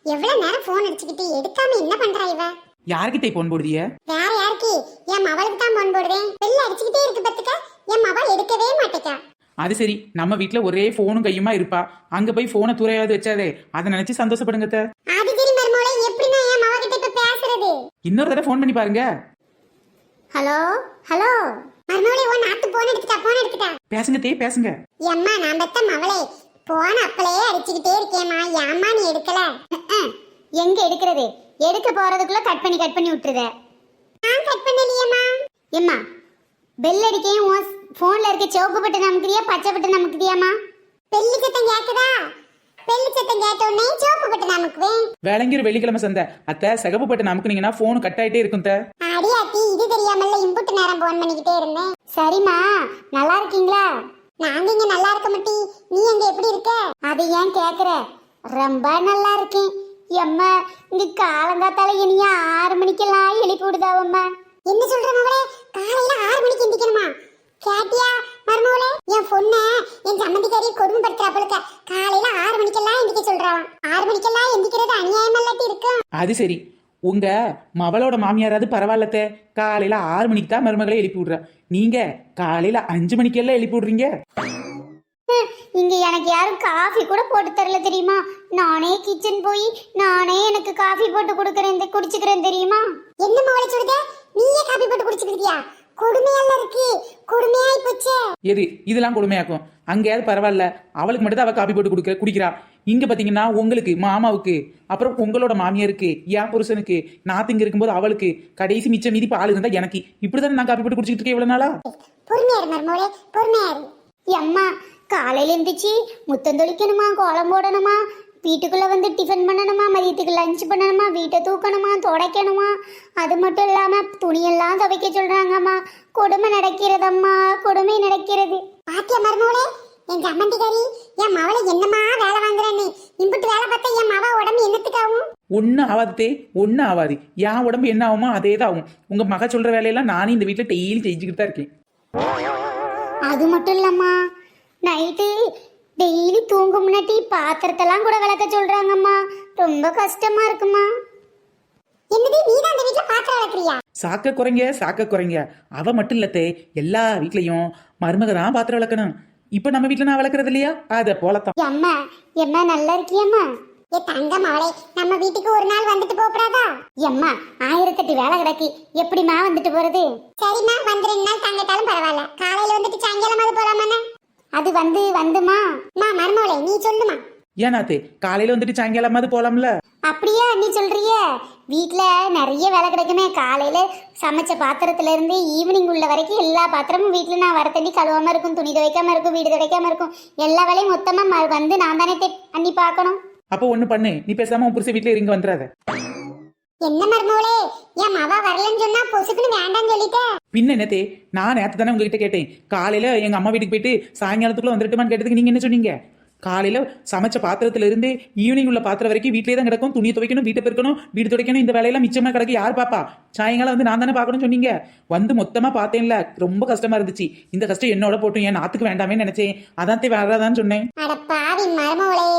எவ்வளவு நேரம் போன் அடிச்சுக்கிட்டு எடுக்காம என்ன பண்றா இவ? யார்கிட்ட போன் போடுதிய? வேற யாருக்கு? என் மவளுக்கு தான் போன் போடுவேன். பெல் அடிச்சுக்கிட்டே இருக்கு பத்துக்க, என் மவள் எடுக்கவே மாட்டேக்கா. அது சரி, நம்ம வீட்ல ஒரே போனும் கையுமா இருப்பா, அங்க போய் போனை தூரையாவது வச்சாதே, அதை நினைச்சு சந்தோஷப்படுங்க. அது சரி மருமோளே, எப்படின்னா என் மவ கிட்ட இப்ப பேசுறது? இன்னொரு தடவை போன் பண்ணி பாருங்க. ஹலோ ஹலோ மருமோளே, உன் நாத்து போன் எடுத்துட்டா. பேசுங்க பேசுங்க. எம்மா நான் பெத்த மவளே, போன் அப்பளே அடிச்சுக்கிட்டே இருக்கேம்மா, ஏம்மா நீ எடுக்கல? எங்க எடுக்கிறது? எடுக்க போறதுக்குள்ள கட் பண்ணி விட்டுருத. நான் கட் பண்ணலையேம்மா. எம்மா பெல் அடிக்கையும் உன் போன்ல இருக்க சிவப்பு பட்டன் நமக்குறியா பச்சை பட்டன் நமக்குறியாமா? பெல்லு சத்தம் கேக்குதா? பெல்லு சத்தம் கேட்ட உடனே சிவப்பு பட்டன் நமக்குவேன். வேலைங்கிற வெள்ளிக்கிழமை சந்தை அத்தை, சிகப்பு பட்டன் அமுக்குனீங்கன்னா போன் கட் ஆயிட்டே இருக்கும். அடியாத்தி, இது தெரியாமல இம்புட்டு நேரம் போன் பண்ணிக்கிட்டே இருந்தேன். சரிம்மா, நல்லா இருக்கீங்களா? நாங்க இங்க நல்லா இருக்க மாட்டி, நீ அங்க எப்படி இருக்க? அது ஏன் கேக்குற? ரொம்ப நல்லா இருக்கேன். எம்மா இங்க காலங்காத்தால இனியா 6 மணிக்கெல்லாம் எழுப்பி விடுதாவம்மா. என்ன சொல்ற மகளே? காலையில 6 மணிக்கு எந்திக்கணுமா? கேட்டியா மருமகளே? என் பொண்ண என் சம்மந்திக்காரி கொடுமைப்படுத்துறாப்பளுக்க. காலையில 6 மணிக்கெல்லாம் எந்திக்க சொல்றான். 6 மணிக்கெல்லாம் எந்திக்கிறது அநியாயமல்லாட்டி இருக்கும். அது சரி, உங்க மவளோட மாமியாராவது பரவாயில்லத்த, காலையில 6 மணிக்கு தான் மருமகளை எழுப்பி விடுற. நீங்க காலையில 5 மணிக்கெல்லாம் எழுப்பி விடுறீங்க. இங்க எனக்கு யாரும் காஃபி கூட போட்டு தரல தெரியுமா? நானே கிச்சன் போய் நானே எனக்கு காஃபி போட்டு குடிச்சுக்கிறேன் தெரியுமா? என்ன மவளை சொல்லுத? நீயே காஃபி போட்டு குடிச்சுக்கிறியா? கொடுமையெல்லாம் இருக்கு, கொடுமையாய் போச்சே. எது இதெல்லாம் கொடுமையாக்கும்? அங்கேயாவது பரவாயில்ல, அவளுக்கு மட்டும் தான் அவ காப்பி போட்டு குடிக்கிறா. இங்க பாத்தீங்கன்னா உங்களுக்கு, மாமாவுக்கு, அப்புறம் உங்களோட மாமியாருக்கு, என் புருஷனுக்கு, நாத்திங்க இருக்கும்போது அவளுக்கு, கடைசி மிச்சம் மீதி பால் இருந்தா எனக்கு. இப்படிதான் நான் காப்பி போட்டு குடிச்சிட்டு இருக்கேன் இவ்வளவு நாளா. பொறுமையாரு மருமகளே, பொறுமையாரு. அம்மா காலையில எந்திரிச்சு முத்தம் தொளிக்கணுமா, கோலம் போடணுமா, வீட்டுக்குள்ள வந்து டிஃபன் பண்ணணுமா, மதியத்துக்கு லஞ்ச் பண்ணணுமா, வீட்டை தூக்கணுமா, துடைக்கணுமா, அது மட்டும் இல்லாம துணியெல்லாம் துவைக்க சொல்றாங்கம்மா. கொடுமை நடக்கிறதம்மா, கொடுமை நடக்கிறது. பாத்தியா மருமகளே, என் சம்மந்திக்காரி என் மவளை என்னமா வேலை வாங்குறான்னு. இம்புட்டு வேலை பார்த்தா என் மவ உடம்பு என்னத்துக்காகும்? ஒன்னும் ஆகாதே, ஒன்னும் ஆகாது. என் உடம்பு என்ன ஆகுமோ அதே தான் ஆகும். உங்க மக சொல்ற வேலையெல்லாம் நானே இந்த வீட்டுல டெய்லி செஞ்சுக்கிட்டு தான் இருக்கேன். அது மட்டும் இல்லம்மா, நைட்டு டெய்லி தூங்க முன்னாடி பாத்திரத்தெல்லாம் கூட விளக்க சொல்றாங்கம்மா. ரொம்ப கஷ்டமா இருக்குமா. என்னது, நீ தான் அந்த வீட்ல பாத்திரம் விளக்குறியா? சாக்க குறைங்க. அவ மட்டும் இல்லத்தே, எல்லா வீட்லயும் மருமக தான் பாத்திரம் விளக்கணும். இப்ப நம்ம வீட்டுல நான் விளக்குறது இல்லையா? அத போலத்தான். அம்மா எம்மா நல்லா இருக்கியம்மா? ஏ தங்க மவளே, நம்ம வீட்டுக்கு ஒரு நாள் வந்துட்டு போறாதா? எம்மா 1008 வேலை கிடக்கு, எப்படிமா வந்துட்டு போறது? சரிம்மா, வந்து 2 நாள் தங்கிட்டாலும் பரவாயில்ல. காலையில வந்துட்டு சாயங்காலம் அது போலாமாண்ணே? அது வந்துமா மருமவளே, நீ சொல்லுமா. ஏனாத்தே, காலையில வந்துட்டு சாயங்காலமாவது போலாம்ல? அப்படியா நீ சொல்றிய? வீட்டுல நிறைய வேலை கிடைக்குமே. காலையில சமைச்ச பாத்திரத்துல இருந்து ஈவினிங் உள்ள வரைக்கும் எல்லா பாத்திரமும் வீட்டுல நான் வர தண்ணி கழுவாம இருக்கும், துணி துவைக்காம இருக்கும், வீடு துவைக்காம இருக்கும். எல்லா வேலையும் மொத்தமா வந்து நான் தானே அண்ணி பார்க்கணும். அப்போ ஒண்ணு பண்ணு, நீ பேசாம உன் புருஷ வீட்டுல இறங்கி வந்துடாத. என்ன மருமவளே, என் மவ வரலன்னு சொன்னா பொசுக்குன்னு வேண்டாம்னு சொல்லிட்டே. பின்ன என்னத்தே, நான் நேத்து தானே உங்ககிட்ட கேட்டேன், காலையில எங்க அம்மா வீட்டுக்கு போயிட்டு சாயங்காலத்துக்குள்ள வந்துட்டுமான்னு கேட்டதுக்கு நீங்க என்ன சொன்னீங்க? காலையில சமைச்ச பாத்திரத்துல இருந்து ஈவினிங் உள்ள பாத்திரம் வரைக்கும் வீட்லயே தான் கிடக்கும். துணியை துவைக்கணும், வீட்டை பெருக்கணும், வீடு துடைக்கணும், இந்த வேலையெல்லாம் மிச்சமா கிடக்கு. யார் பாப்பா? சாயங்காலம் வந்து நான் தானே பாக்கணும்னு சொன்னீங்க. வந்து மொத்தமா பார்த்தேன்ல, ரொம்ப கஷ்டமா இருந்துச்சு. இந்த கஷ்டம் என்னோட போட்டும், என் நாத்துக்கு வேண்டாமே நினைச்சேன். அதான் வராதான்னு சொன்னேன். அட பாவி மருமவளே,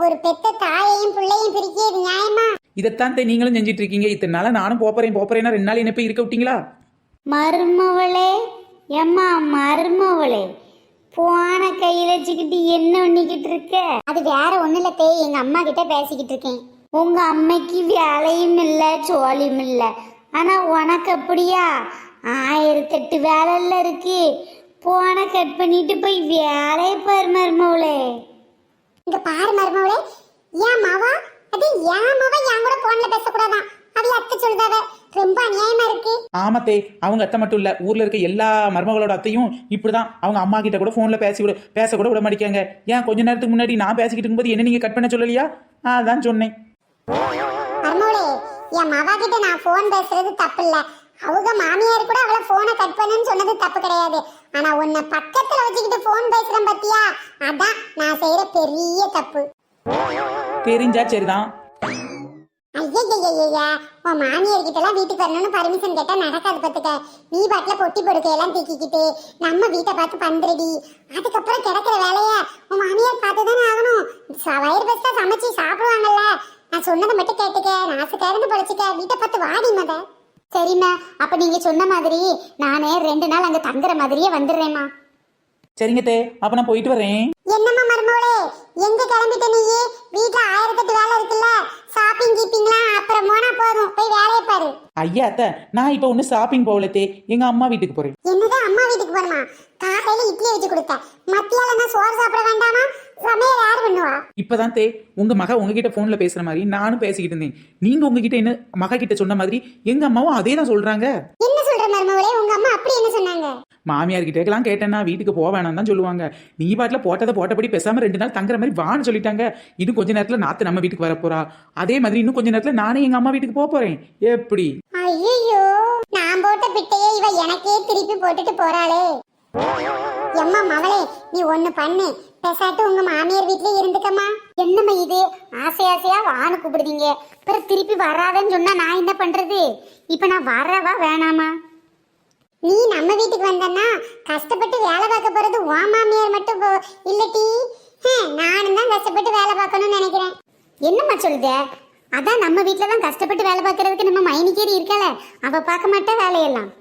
ஒரு பெத்த தாயையும் பிள்ளையும் பிரிக்கிறது நியாயமா? இதைத்தான் நீங்களும் செஞ்சிட்டு இருக்கீங்க. இத்தனை நாளா நானும் போறேன்னா 2 நாள் என்ன போய் இருக்க விட்டீங்களா? மருமவளே, எம்மா மருமவளே, போன கையில வச்சுக்கிட்டு என்ன பண்ணிக்கிட்டு இருக்க? அது வேற ஒண்ணு இல்ல தே, எங்க அம்மா கிட்ட பேசிக்கிட்டு இருக்கேன். உங்க அம்மைக்கு வேலையும் இல்ல சோழியும் இல்ல, ஆனா உனக்கு அப்படியா? 1008 வேலைல இருக்கு. போன கட் பண்ணிட்டு போய் வேலையை பாரு மருமவளே. இங்க பாரு மருமவளே, ஏன் மாவா அது ஏன் மாவா என் கூட போன்ல பேசக்கூடாதான்? அது அத்தை சொல்றத ரொம்ப அநியாயமா இருக்கு. ஆமாத்தே, அவங்க அத்தை மட்டும் இல்ல, ஊர்ல இருக்க எல்லா மருமகளோட அத்தையும் இப்படிதான். அவங்க அம்மா கிட்ட கூட போன்ல பேச கூட விட மாட்டேங்க. ஏன் கொஞ்ச நேரத்துக்கு முன்னாடி நான் பேசிக்கிட்டு இருக்கும்போது என்ன நீங்க கட் பண்ண சொல்லலையா? அதான் சொன்னேன். மருமவளே, என் மாவா கிட்ட நான் போன் பேசுறது தப்பு இல்ல. அவங்க மாமியார் கூட அவளை போனை கட் பண்ணுன்னு சொன்னது தப்பு கிடையாது. ஆனா உன்னை பக்கத்துல வச்சுக்கிட்டு போன் பேசுறேன் பத்தியா, அதான் நான் செய்யற பெரிய தப்பு. தெரிஞ்சா சரிதான். ஐயா, உன் மாமியார் கிட்ட எல்லாம் வீட்டுக்கு வரணும்னு பர்மிஷன் கேட்டா நடக்காது பத்துக்க. நீ பாட்டுல பொட்டி பொடுக்கையெல்லாம் தூக்கிக்கிட்டு நம்ம வீட்டை பார்த்து பண்றடி. அதுக்கப்புறம் கிடக்கிற வேலைய உன் மாமியார் பார்த்துதானே ஆகணும். வயிறு பெருசா சமைச்சு சாப்பிடுவாங்கல்ல, நான் சொன்னதை மட்டும் கேட்டுக்க, நாசுக்காரந்து பொழைச்சிக்க, வீட்டை பார்த்து வாடி மத. சரிம்மா, அப்ப நீங்க சொன்ன மாதிரி நானே 2 நாள் அங்க தங்குற மாதிரியே வந்துடுறேம்மா. சரிங்க தே, அப்ப நான் போயிட்டு வரேன். என்னம்மா மருமகளே, எங்க கிளம்பிட்ட நீயே? வீட்டுல 1008 வேலை இருக்குல்ல, ஷாப்பிங் கீப்பிங்லாம் அப்புறம் போனா போதும், போய் வேலையை பாரு. ஐயா அத்தை, நான் இப்ப ஒண்ணு ஷாப்பிங் போகலத்தே, எங்க அம்மா வீட்டுக்கு போறேன். என்னது அம்மா வீட்டுக்கு போறமா? காலையில இட்லி வச்சு கொடுத்த, மத்தியால நான் சோறு சாப்பிட வேண்டாமா? சமையல் யார் பண்ணுவா? இப்பதான் தே உங்க மக உங்ககிட்ட போன்ல பேசுற மாதிரி நானும் பேசிக்கிட்டு இருந்தேன். நீங்க உங்ககிட்ட என்ன மக கிட்ட சொன்ன மாதிரி எங்க அம்மாவும் அதே தான் சொல்றாங்க. என்ன சொல்ற மருமகளே, உங்க அம்மா அப்படி என்ன சொன்னாங்க? மாமியார் கிட்டலாம் கேட்டேன்னா வீட்டுக்கு போக வேணாம் தான் சொல்லுவாங்க. நீ பாட்டில் போட்டதை போட்டபடி பேசாம 2 நாள் தங்குற மாதிரி வான்னு சொல்லிட்டாங்க. இன்னும் கொஞ்ச நேரத்துல நாத்து நம்ம வீட்டுக்கு வர போறா. அதே மாதிரி இன்னும் கொஞ்ச நேரத்துல நானே எங்க அம்மா வீட்டுக்கு போக போறேன். எப்படி? ஐயோ, நான் போட்ட பிட்டையே இவ எனக்கே திருப்பி போட்டுட்டு போறாளே. எம்மா மவளே, நீ ஒண்ணு பண்ணு, பேசாட்டு உங்க மாமியார் வீட்லயே இருந்துக்கம்மா. என்னம்மா இது, ஆசை ஆசையா வான்னு கூப்பிடுதீங்க, அப்புறம் திருப்பி வராதன்னு சொன்னா நான் என்ன பண்றது? இப்ப நான் வரவா வேணாமா? நீ நம்ம வீட்டுக்கு வந்தன்னா கஷ்டப்பட்டு வேலை பார்க்க போறது உன் மாமியார் மட்டும் இல்லட்டி, நானும் தான் கஷ்டப்பட்டு வேலை பார்க்கணும்னு நினைக்கிறேன். என்னம்மா சொல்லுத? அதான் நம்ம வீட்டுல தான் கஷ்டப்பட்டு வேலை பார்க்கறதுக்கு நம்ம மைனிக்கேரி இருக்கல, அவ பார்க்க மாட்டா வேலையெல்லாம்.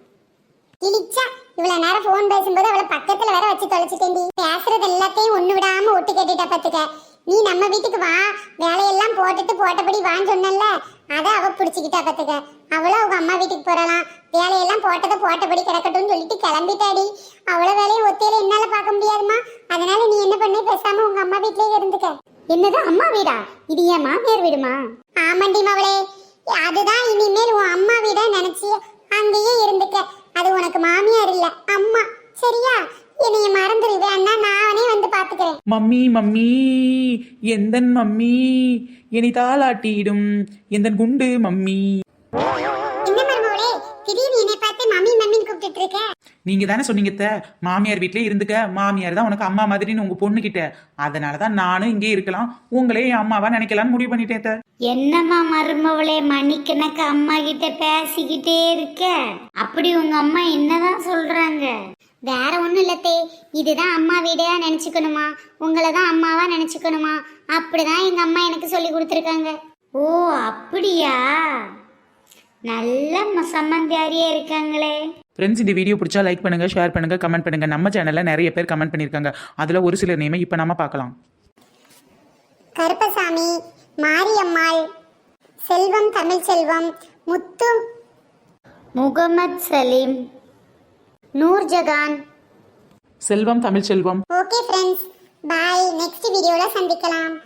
இழிச்சா, இவ்வளவு நேரம் போன் பேசும்போது அவளை பக்கத்துல வேற வச்சு தொலைச்சிட்டேன்டி. பேசுறது எல்லாத்தையும் ஒண்ணு விடாம ஒட்டு கேட்டுட்டா பாத்துக்க. நீ நம்ம வீட்டுக்கு வா, வேலையெல்லாம் போட்டுட்டு போட்டபடி வான்னு சொன்னல, அதை அவ பிடிச்சிக்கிட்டா பாத்துக்க. அவளும் அவங்க அம்மா வீட்டுக்கு போறலாம், வேலையெல்லாம் போட்டதை போட்டபடி கிடக்கட்டும்னு சொல்லிட்டு கிளம்பிட்டாடி. அவள வேலையை ஒத்தையில என்னால பார்க்க முடியாதுமா. அதனால நீ என்ன பண்ணி பேசாம உங்க அம்மா வீட்லயே இருந்துக்க. என்னது அம்மா வீடா? இது என் மாமியார் வீடுமா? ஆமாண்டி மவளே, அதுதான் இனிமேல் உன் அம்மா வீடா நினைச்சி அங்கேயே இருந்துக்க. அது உனக்கு மாமியார் இல்ல, அம்மா. சரியா? என்னைய மறந்துடுவேன்னா நானே வந்து பாத்துக்கிறேன். மம்மி மம்மி எந்தன் மம்மி இனி தாளாட்டிடும் எந்தன் குண்டு மம்மி. என்ன மருமகளே, திடீர்னு என்னை பார்த்து மம்மி மம்மின்னு கூப்பிட்டு இருக்க? நீங்க தானே சொன்னீங்க அத்தை, மாமியார் வீட்லயே இருந்துக்க, மாமியார் தான் உனக்கு அம்மா மாதிரின்னு உங்க பொண்ணு கிட்ட. அதனாலதான் நானும் இங்கே இருக்கலாம், உங்களே என் அம்மாவா நினைக்கலாம்னு முடிவு பண்ணிட்டேன் அத்தை. என்னம்மா மருமவளே, மணிக்கணக்கு அம்மா கிட்ட பேசிக்கிட்டே இருக்க? அப்படி உங்க அம்மா என்னதான் சொல்றாங்க? வேற ஒண்ணும் இல்லத்தே, இதுதான் அம்மா வீடா நினைச்சுக்கணுமா, உங்களை தான் அம்மாவா நினைச்சுக்கணுமா, அப்படிதான் எங்க அம்மா எனக்கு சொல்லி கொடுத்துருக்காங்க. ஓ அப்படியா? நல்ல சம்மந்தியாரியா இருக்காங்களே. ஃப்ரெண்ட்ஸ், இந்த வீடியோ பிடிச்சா லைக் பண்ணுங்க, ஷேர் பண்ணுங்க, கமெண்ட் பண்ணுங்க. நம்ம சேனல்ல நிறைய பேர் கமெண்ட் பண்ணிருக்காங்க, அதுல ஒரு சிலர் நேமை இப்ப நாம பார்க்கலாம். கருப்பசாமி, மாரியம்மாள், செல்வம் தமிழ்செல்வம், முத்து, முகமது சலீம், நூர்ஜகான். செல்வம் தமிழ்செல்வம். ஓகே ஃப்ரெண்ட்ஸ், பாய். நெக்ஸ்ட் வீடியோல சந்திக்கலாம்.